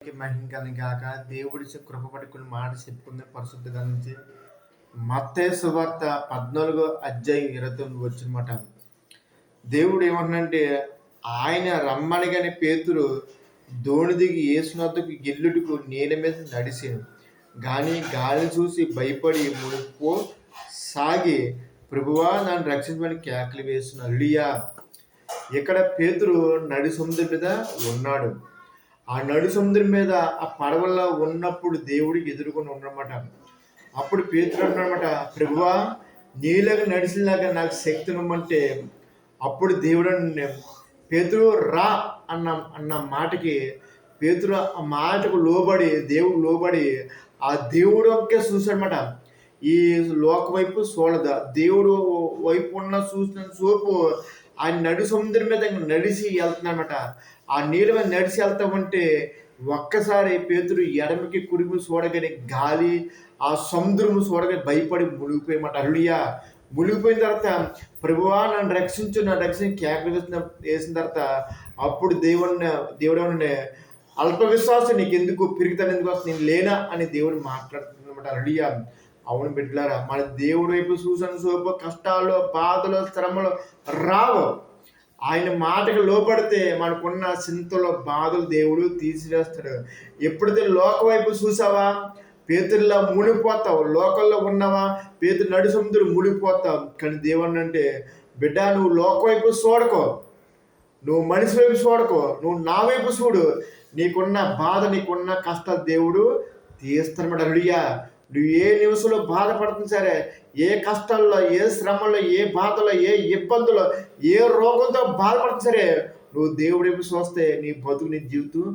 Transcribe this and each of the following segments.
మహిమ కలిగిన గాక. దేవుడి కృప పట్టుకుని మాట చెప్పుకుంది పరిశుద్ధ గ్రంథం మత్తయి సువార్త 14 అధ్యాయం 29 వచ్చినమాట. దేవుడు ఏమంటున్నంటే, ఆయన రమ్మనగానే పేతురు దోణి దిగి యేసునొద్దకు ఎల్లుటకు నీళ్ళ మీద నడిచాను. కానీ గాలిని చూసి భయపడి మునిపో సాగి, ప్రభువా నన్ను రక్షించమని కేకలు వేసిన. హల్లెలూయా. ఇక్కడ పేతురు నడి సముద్రం మీద ఉన్నాడు. ఆ నడు సముద్రం మీద ఆ పడవల్లో ఉన్నప్పుడు దేవుడికి ఎదుర్కొని ఉన్నమాట. అప్పుడు పేతురు అన్నమాట, ప్రభువా నీలాగా నడిచిలాగా నాకు శక్తి ఇవ్వమంటే, అప్పుడు దేవుడు పేతురు రా అన్న మాటకి పేతురు ఆ మాటకు లోబడి, దేవుడు లోబడి ఆ దేవుడు ఒకే చూసాడనమాట. ఈ లోక వైపు చూడదా, దేవుడు వైపు ఉన్న చూసిన చూపు ఆయన నడు సముద్రం మీద నడిచి వెళ్తున్నాడనమాట. ఆ నీళ్ళ మీద నడిచి వెళ్తామంటే ఒక్కసారి పేతురు ఎడమకి కుడిపు చూడగానే గాలి ఆ సముద్రము చూడగానే భయపడి మునిగిపోయమాట. హల్లెలూయా. మునిగిపోయిన తర్వాత ప్రభువా నన్ను రక్షించు, నన్ను రక్షించి కేకలు వేసిన తర్వాత అప్పుడు దేవుడు అల్ప విశ్వాసం నీకు ఎందుకు, పెరుగుతాను ఎందుకు వస్తుంది, నేను లేనా అని దేవుడు మాట్లాడుతున్నమాట. హల్లెలూయా. అవును బిడ్డలారా, మన దేవుడి వైపు చూసిన చూపు కష్టాలు, బాధలు, శ్రమలు రావు. ఆయన మాటకు లోపడితే మనకున్న చింతలో బాధలు దేవుడు తీసివేస్తాడు. ఎప్పుడైతే లోక వైపు చూసావా పేతుల్లో మునిగిపోతావు, లోకల్లో ఉన్నావా పేతురు నడు సముద్రం మునిగిపోతావు. కానీ దేవుడు అంటే, బిడ్డ నువ్వు లోక వైపు చూడకో, నువ్వు మనిషి వైపు చూడకో, నువ్వు నా వైపు చూడు. నీకున్న బాధ, నీకున్న కష్టాలు దేవుడు తీస్తానమాట. హల్లెలూయా. నువ్వు ఏ నిమిషంలో బాధపడుతుంది సరే, ఏ కష్టాల్లో, ఏ శ్రమల్లో, ఏ బాధలో, ఏ ఇబ్బందులో, ఏ రోగంతో బాధపడుతుంది సరే, నువ్వు దేవుడి వైపు చూస్తే నీ బతుకు, నీ జీవితం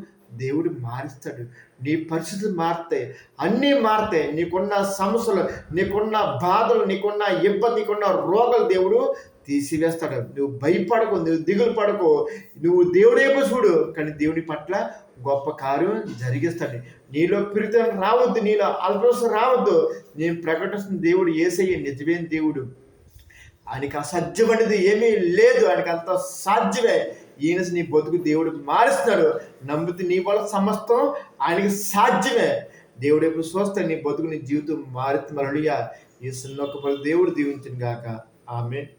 దేవుడు మారుస్తాడు. నీ పరిస్థితులు మారుతాయి, అన్నీ మారుతాయి. నీకున్న సమస్యలు, నీకున్న బాధలు, నీకున్న ఇబ్బంది, నీకున్న రోగాలు దేవుడు తీసివేస్తాడు. నువ్వు భయపడకు, నువ్వు దిగులు పడకు, నువ్వు దేవుడి వైపు చూడు. కానీ దేవుని పట్ల గొప్ప కార్యం జరిగిస్తాడు. నీలో పిరితనం రావద్దు, నీలో అల్పసం రావద్దు. నేను ప్రకటిస్తున్న దేవుడు యేసయ్య నిజమైన దేవుడు. ఆయనకి అసాధ్యమైనది ఏమీ లేదు, ఆయనకి అంత సాధ్యమే. ఈయన నీ బతుకు దేవుడు మారుస్తాడు. నమ్మితే నీ వల్ల సమస్తం ఆయనకి సాధ్యమే. దేవుడి వైపు చూస్తే నీ బతుకు, నీ జీవితం మారుతుంది. హల్లెలూయా. ఈ చిన్న దేవుడు దీవించును గాక. ఆమేన్.